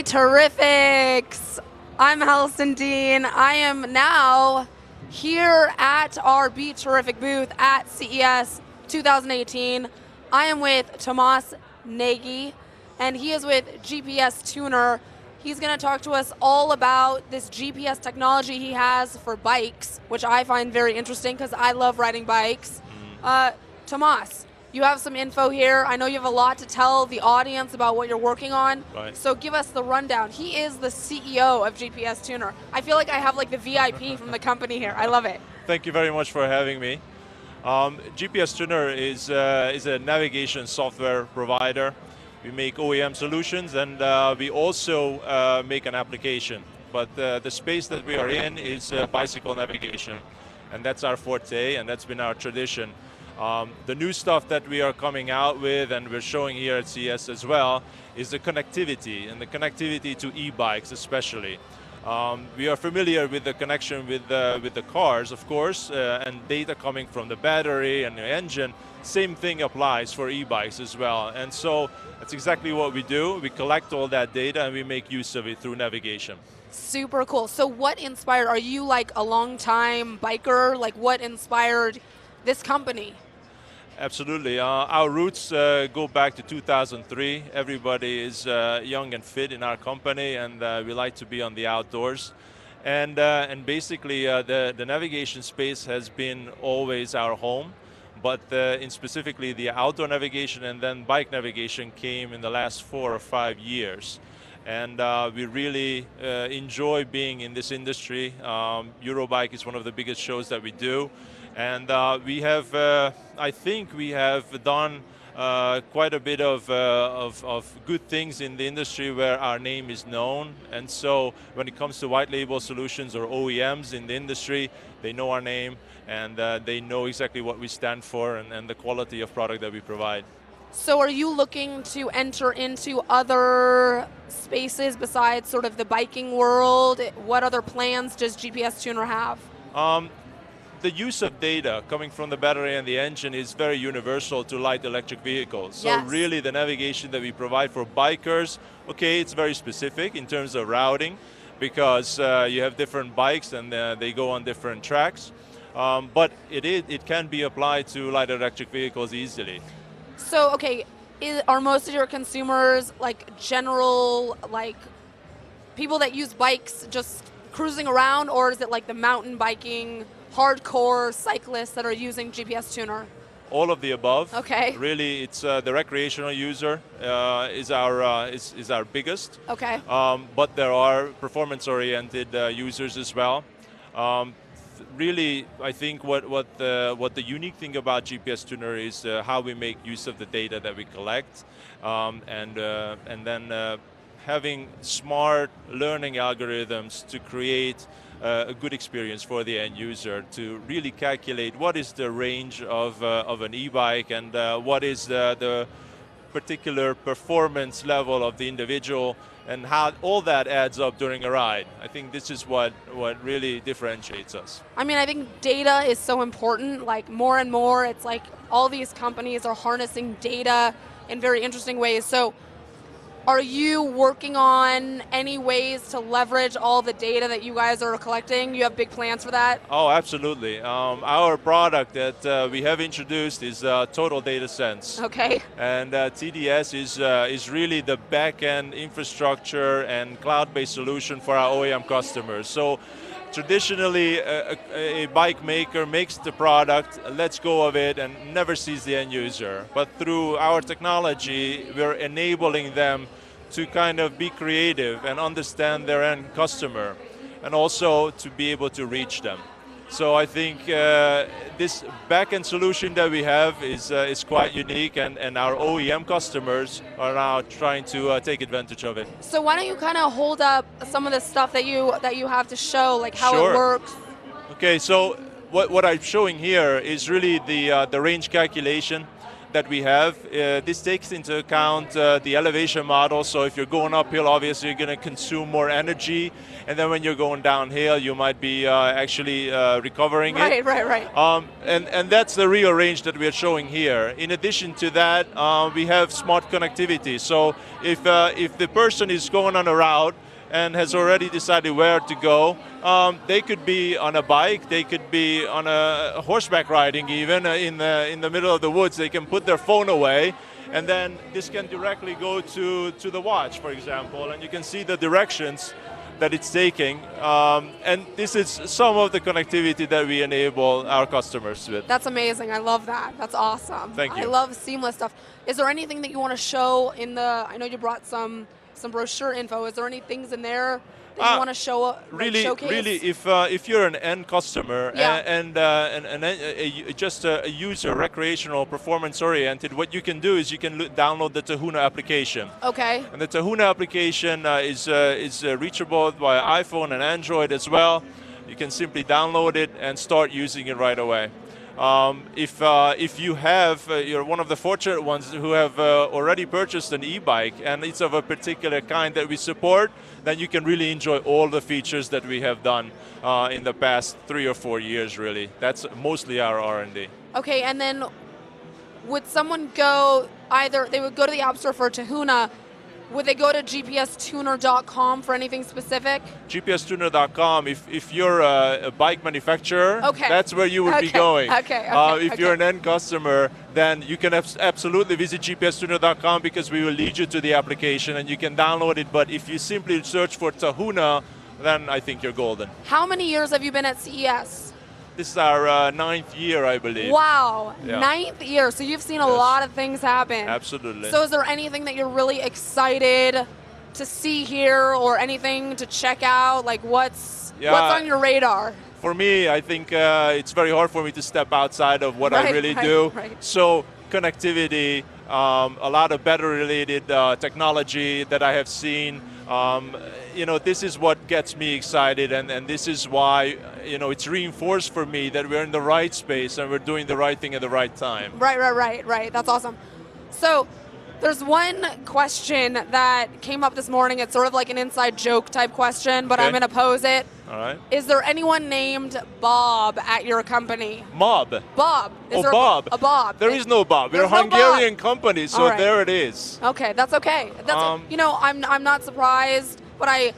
BeTerrifics. I'm Helson Dean. I am now here at our BeTerrific booth at CES 2018. I am with Tomas Nagy, and he is with GPS Tuner. He's going to talk to us all about this GPS technology he has for bikes, which I find very interesting because I love riding bikes. Tomas, you have some info here. I know you have a lot to tell the audience about what you're working on. Right. So give us the rundown. He is the CEO of GPS Tuner. I feel like I have like the VIP from the company here. I love it. Thank you very much for having me. GPS Tuner is a navigation software provider. We make OEM solutions, and we also make an application. But the space that we are in is bicycle navigation, and that's our forte, and that's been our tradition. The new stuff that we are coming out with, and we're showing here at CES as well, is the connectivity, and the connectivity to e-bikes especially. We are familiar with the connection with the cars, of course, and data coming from the battery and the engine. Same thing applies for e-bikes as well. And so that's exactly what we do. We collect all that data and we make use of it through navigation. Super cool. So what inspired, are you like a long-time biker? Like what inspired this company? Absolutely. Our roots go back to 2003. Everybody is young and fit in our company, and we like to be on the outdoors. And basically, the navigation space has been always our home, but in specifically the outdoor navigation and then bike navigation came in the last 4 or 5 years. And we really enjoy being in this industry. Eurobike is one of the biggest shows that we do. And we have, I think we have done quite a bit of good things in the industry where our name is known. And so when it comes to white label solutions or OEMs in the industry, they know our name and they know exactly what we stand for and the quality of product that we provide. So are you looking to enter into other spaces besides sort of the biking world? What other plans does GPS Tuner have? The use of data coming from the battery and the engine is very universal to light electric vehicles. So yes. Really the navigation that we provide for bikers, okay, it's very specific in terms of routing because you have different bikes and they go on different tracks. But it can be applied to light electric vehicles easily. So, okay, are most of your consumers like general, like people that use bikes just cruising around, or is it like the mountain biking, hardcore cyclists that are using GPS Tuner? All of the above. Okay. Really, it's the recreational user is our biggest. Okay. But there are performance-oriented users as well. Really, I think what the unique thing about GPS Tuner is how we make use of the data that we collect, and then having smart learning algorithms to create a good experience for the end user to really calculate what is the range of an e-bike and what is the particular performance level of the individual and how all that adds up during a ride. I think this is what really differentiates us. I mean, I think data is so important, like more and more, it's like all these companies are harnessing data in very interesting ways. So are you working on any ways to leverage all the data that you guys are collecting? You have big plans for that? Oh, absolutely. Our product that we have introduced is Total Data Sense. Okay. And TDS is really the back-end infrastructure and cloud-based solution for our OEM customers. So traditionally, a bike maker makes the product, lets go of it, and never sees the end user. But through our technology, we're enabling them to kind of be creative and understand their end customer, and also to be able to reach them. So I think this back-end solution that we have is quite unique, and our OEM customers are now trying to take advantage of it. So why don't you kind of hold up some of the stuff that you have to show, like how Sure. it works? Okay, so what I'm showing here is really the range calculation that we have. This takes into account the elevation model, so if you're going uphill, obviously you're going to consume more energy, and then when you're going downhill, you might be actually recovering it. Right. And that's the real range that we're showing here. In addition to that, we have smart connectivity. So if the person is going on a route and has already decided where to go, they could be on a bike, they could be on a horseback riding even, in the middle of the woods. They can put their phone away, and then this can directly go to the watch, for example, and you can see the directions that it's taking. And this is some of the connectivity that we enable our customers with. That's amazing. I love that. That's awesome. Thank you. I love seamless stuff. Is there anything that you want to show in the, I know you brought some brochure info. Is there any things in there that you want to show, showcase? Really, if you're an end customer, yeah. and just a user, recreational, performance-oriented, what you can do is you can download the Tahuna application. Okay. And the Tahuna application is reachable via iPhone and Android as well. You can simply download it and start using it right away. If you have, you're one of the fortunate ones who have already purchased an e-bike and it's of a particular kind that we support, then you can really enjoy all the features that we have done in the past 3 or 4 years, really. That's mostly our R&D. Okay, and then would someone go, they would go to the App Store for Tahuna. Would they go to gpstuner.com for anything specific? gpstuner.com, if you're a bike manufacturer, okay. That's where you would be going. If you're an end customer, then you can absolutely visit gpstuner.com because we will lead you to the application and you can download it. But if you simply search for Tahuna, then I think you're golden. How many years have you been at CES? This is our 9th year, I believe. Wow, yeah. 9th year. So you've seen a lot of things happen. Absolutely. So is there anything that you're really excited to see here or anything to check out? Like what's on your radar? For me, I think it's very hard for me to step outside of what I really do. Right. So connectivity, a lot of battery-related technology that I have seen. This is what gets me excited, and this is why, it's reinforced for me that we're in the right space and we're doing the right thing at the right time. Right. That's awesome. So there's one question that came up this morning. It's sort of like an inside joke type question, but I'm going to pose it. All right. Is there anyone named Bob at your company? Bob. Is there Bob. A Bob. There is no Bob. We're a Hungarian company, so there it is. Okay, that's okay. I'm not surprised, but I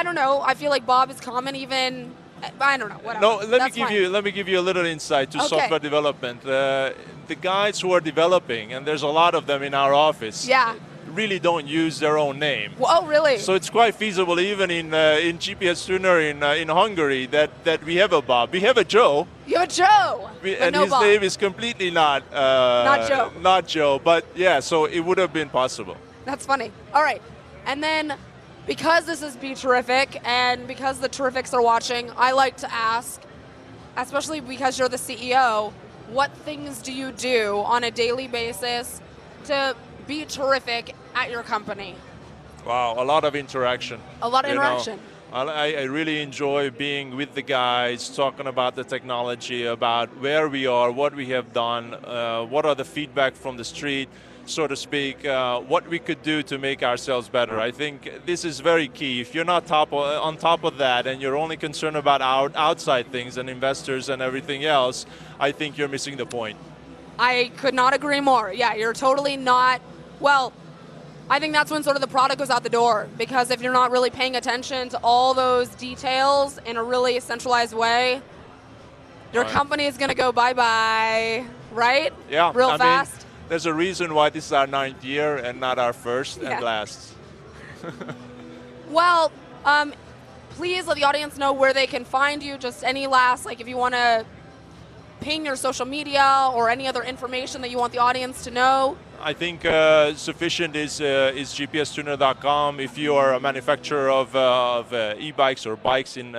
don't know. I feel like Bob is common even. I don't know. Whatever. No, let me give you a little insight to software development. The guys who are developing, and there's a lot of them in our office. Yeah. Really don't use their own name. Oh, really? So it's quite feasible, even in GPS Tuner in Hungary, that we have a Bob. We have a Joe. You have a Joe, and his name is completely not Joe. Not Joe, but yeah. So it would have been possible. That's funny. All right, and then because this is BeTerrific and because the Terrifics are watching, I like to ask, especially because you're the CEO, what things do you do on a daily basis to be terrific at your company? Wow, a lot of interaction. A lot of interaction. I really enjoy being with the guys, talking about the technology, about where we are, what we have done, what are the feedback from the street, so to speak, what we could do to make ourselves better. I think this is very key. If you're not on top of that and you're only concerned about outside things and investors and everything else, I think you're missing the point. I could not agree more. Yeah, you're totally not. Well, I think that's when sort of the product goes out the door, because if you're not really paying attention to all those details in a really centralized way, your company is going to go bye-bye, right? Yeah. Real fast. Mean, there's a reason why this is our 9th year and not our first and last. Well, please let the audience know where they can find you. Just any last, if you want to ping your social media or any other information that you want the audience to know. I think sufficient is gpstuner.com if you are a manufacturer of e-bikes or bikes in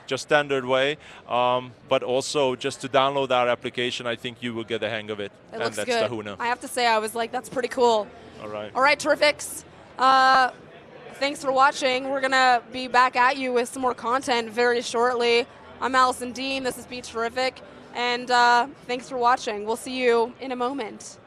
just standard way, but also just to download our application, I think you will get the hang of it. It looks that's good. Tahuna. I have to say, I was like, that's pretty cool. All right. All right, Terrifics. Thanks for watching. We're going to be back at you with some more content very shortly. I'm Allison Dean. This is BeTerrific. And thanks for watching. We'll see you in a moment.